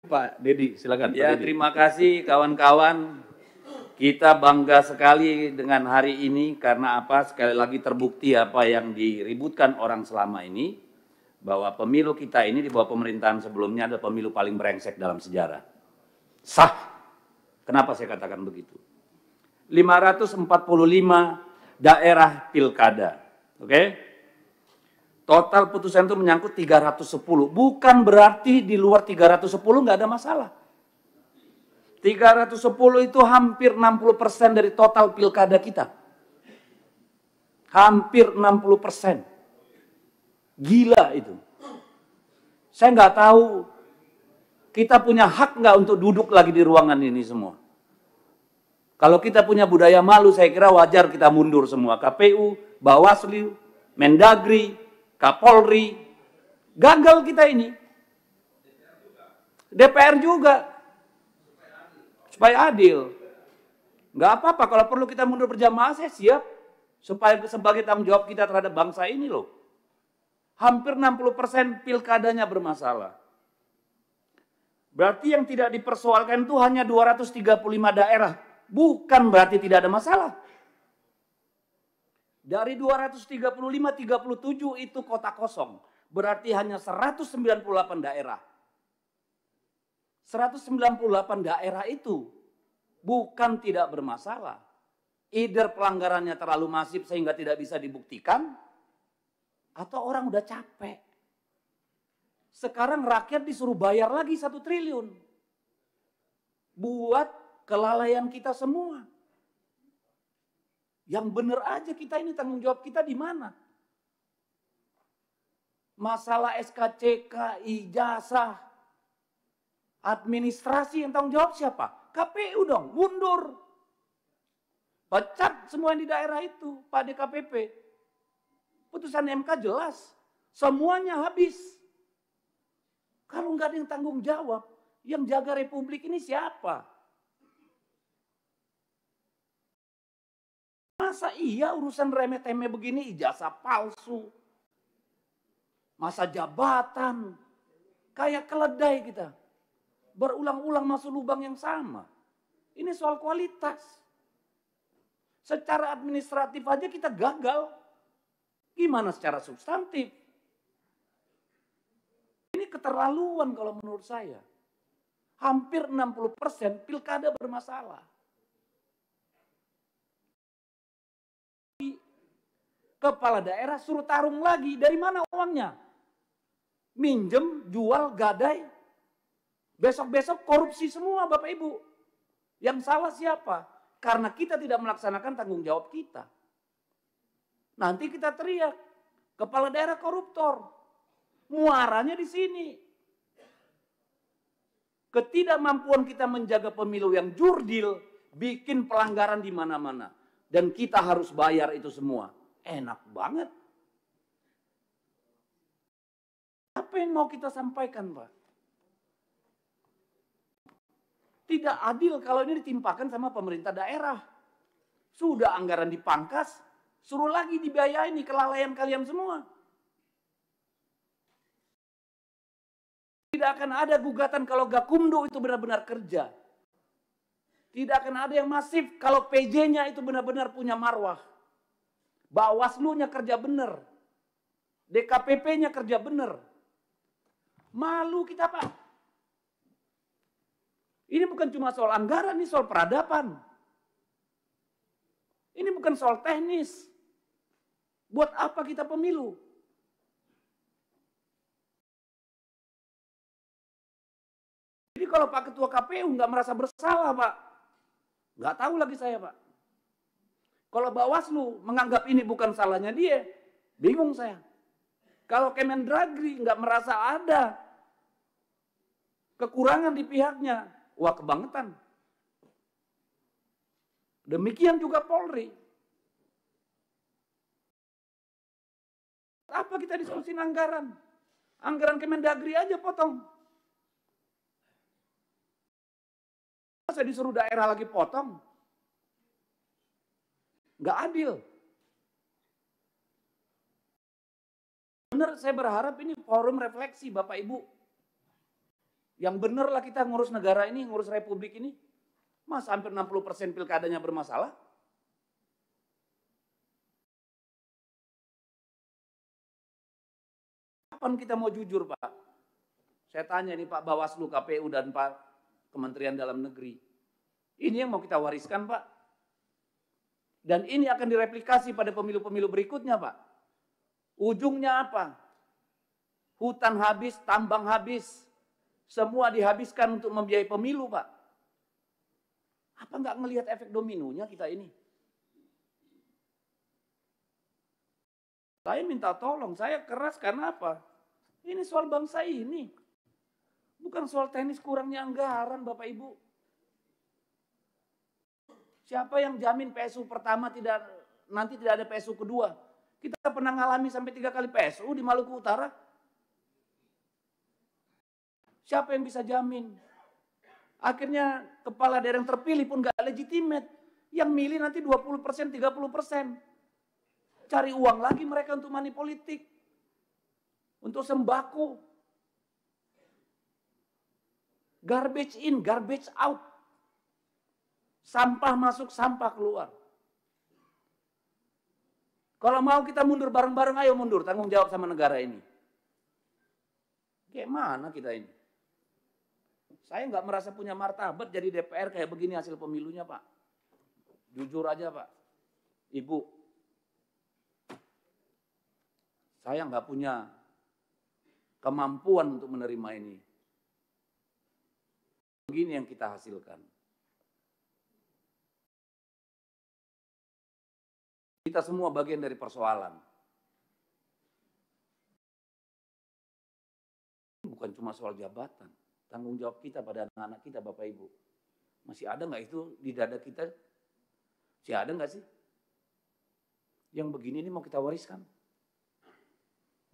Pak Dedi, silakan. Ya, Pak Dedi. terima kasih kawan-kawan. Kita bangga sekali dengan hari ini karena apa? Sekali lagi terbukti apa yang diributkan orang selama ini, bahwa pemilu kita ini di bawah pemerintahan sebelumnya adalah pemilu paling brengsek dalam sejarah. Sah. Kenapa saya katakan begitu? 545 daerah pilkada. Oke? Total putusan itu menyangkut 310. Bukan berarti di luar 310 nggak ada masalah. 310 itu hampir 60% dari total pilkada kita. Hampir 60%. Gila itu. Saya nggak tahu kita punya hak nggak untuk duduk lagi di ruangan ini semua. Kalau kita punya budaya malu, saya kira wajar kita mundur semua. KPU, Bawaslu, Mendagri, Kapolri, gagal kita ini. DPR juga. Supaya adil. Nggak apa-apa, kalau perlu kita mundur berjamaah, saya siap. Supaya sebagai tanggung jawab kita terhadap bangsa ini loh. Hampir 60% pilkadanya bermasalah. Berarti yang tidak dipersoalkan itu hanya 235 daerah. Bukan berarti tidak ada masalah. Dari 235, 37 itu kota kosong. Berarti hanya 198 daerah. 198 daerah itu bukan tidak bermasalah. Either pelanggarannya terlalu masif sehingga tidak bisa dibuktikan, atau orang udah capek. Sekarang rakyat disuruh bayar lagi 1 triliun. Buat kelalaian kita semua. Yang benar aja kita ini tanggung jawab kita di mana? Masalah SKCK, ijazah, administrasi yang tanggung jawab siapa? KPU dong, mundur. Pecat semua yang di daerah itu, Pak DKPP. Putusan MK jelas, semuanya habis. Kalau nggak ada yang tanggung jawab, yang jaga republik ini siapa? Masa iya urusan remeh-temeh begini, ijazah palsu, masa jabatan, kayak keledai kita. Berulang-ulang masuk lubang yang sama. Ini soal kualitas. Secara administratif aja kita gagal. Gimana secara substantif? Ini keterlaluan kalau menurut saya. Hampir 60% pilkada bermasalah. Kepala daerah suruh tarung lagi. Dari mana uangnya? Minjem, jual, gadai. Besok-besok korupsi semua Bapak Ibu. Yang salah siapa? Karena kita tidak melaksanakan tanggung jawab kita. Nanti kita teriak, kepala daerah koruptor. Muaranya di sini. Ketidakmampuan kita menjaga pemilu yang jurdil, bikin pelanggaran di mana-mana. Dan kita harus bayar itu semua. Enak banget. Apa yang mau kita sampaikan, Pak? Tidak adil kalau ini ditimpakan sama pemerintah daerah. Sudah anggaran dipangkas, suruh lagi dibiayai nih kelalaian kalian semua. Tidak akan ada gugatan kalau Gakumdu itu benar-benar kerja. Tidak akan ada yang masif kalau PJ-nya itu benar-benar punya marwah. Bawaslu-nya kerja benar. DKPP-nya kerja benar. Malu kita, Pak. Ini bukan cuma soal anggaran, ini soal peradaban. Ini bukan soal teknis. Buat apa kita pemilu? Jadi kalau Pak Ketua KPU nggak merasa bersalah, Pak. Nggak tahu lagi saya, Pak. Kalau Bawaslu menganggap ini bukan salahnya dia, bingung saya. Kalau Kemendagri nggak merasa ada kekurangan di pihaknya, wah kebangetan. Demikian juga Polri. Apa kita diskusi anggaran? Anggaran Kemendagri aja potong. Masa disuruh daerah lagi potong? Nggak adil. Benar, saya berharap ini forum refleksi Bapak Ibu. Yang bener lah kita ngurus negara ini, ngurus republik ini. Mas hampir 60% pilkadanya bermasalah. Kapan kita mau jujur, Pak? Saya tanya nih Pak Bawaslu, KPU, dan Pak Kementerian Dalam Negeri. Ini yang mau kita wariskan, Pak. Dan ini akan direplikasi pada pemilu-pemilu berikutnya, Pak. Ujungnya apa? Hutan habis, tambang habis. Semua dihabiskan untuk membiayai pemilu, Pak. Apa nggak ngelihat efek dominonya kita ini? Saya minta tolong, saya keras karena apa? Ini soal bangsa ini. Bukan soal teknis kurangnya anggaran, Bapak Ibu. Siapa yang jamin PSU pertama nanti tidak ada PSU kedua? Kita pernah ngalami sampai 3 kali PSU di Maluku Utara. Siapa yang bisa jamin? Akhirnya kepala daerah yang terpilih pun gak legitimate. Yang milih nanti 20%, 30%. Cari uang lagi mereka untuk money politik. Untuk sembako. Garbage in, garbage out. Sampah masuk, sampah keluar. Kalau mau kita mundur bareng-bareng, ayo mundur. Tanggung jawab sama negara ini. Kayak mana kita ini? Saya nggak merasa punya martabat jadi DPR kayak begini hasil pemilunya, Pak. Jujur aja, Pak. Ibu, saya nggak punya kemampuan untuk menerima ini. Begini yang kita hasilkan. Kita semua bagian dari persoalan. Bukan cuma soal jabatan. Tanggung jawab kita pada anak-anak kita, Bapak Ibu. Masih ada nggak itu di dada kita? Masih ada nggak sih? Yang begini ini mau kita wariskan.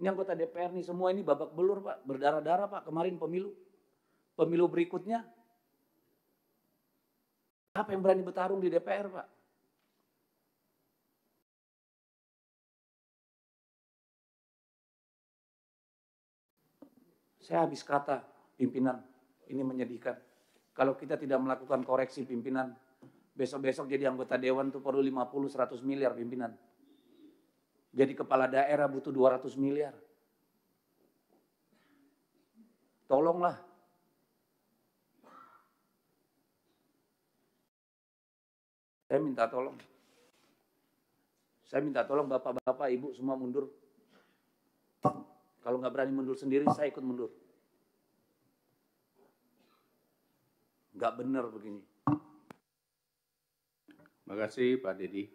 Ini anggota DPR nih semua ini babak belur, Pak. Berdarah-darah, Pak. Kemarin pemilu. Pemilu berikutnya. Apa yang berani bertarung di DPR, Pak? Saya habis kata, pimpinan, ini menyedihkan. Kalau kita tidak melakukan koreksi pimpinan, besok-besok jadi anggota dewan tuh perlu 50-100 miliar pimpinan. Jadi kepala daerah butuh 200 miliar. Tolonglah. Saya minta tolong. Saya minta tolong bapak-bapak, ibu semua mundur. Kalau nggak berani mundur sendiri, saya ikut mundur. Nggak benar begini. Terima kasih Pak Dedi.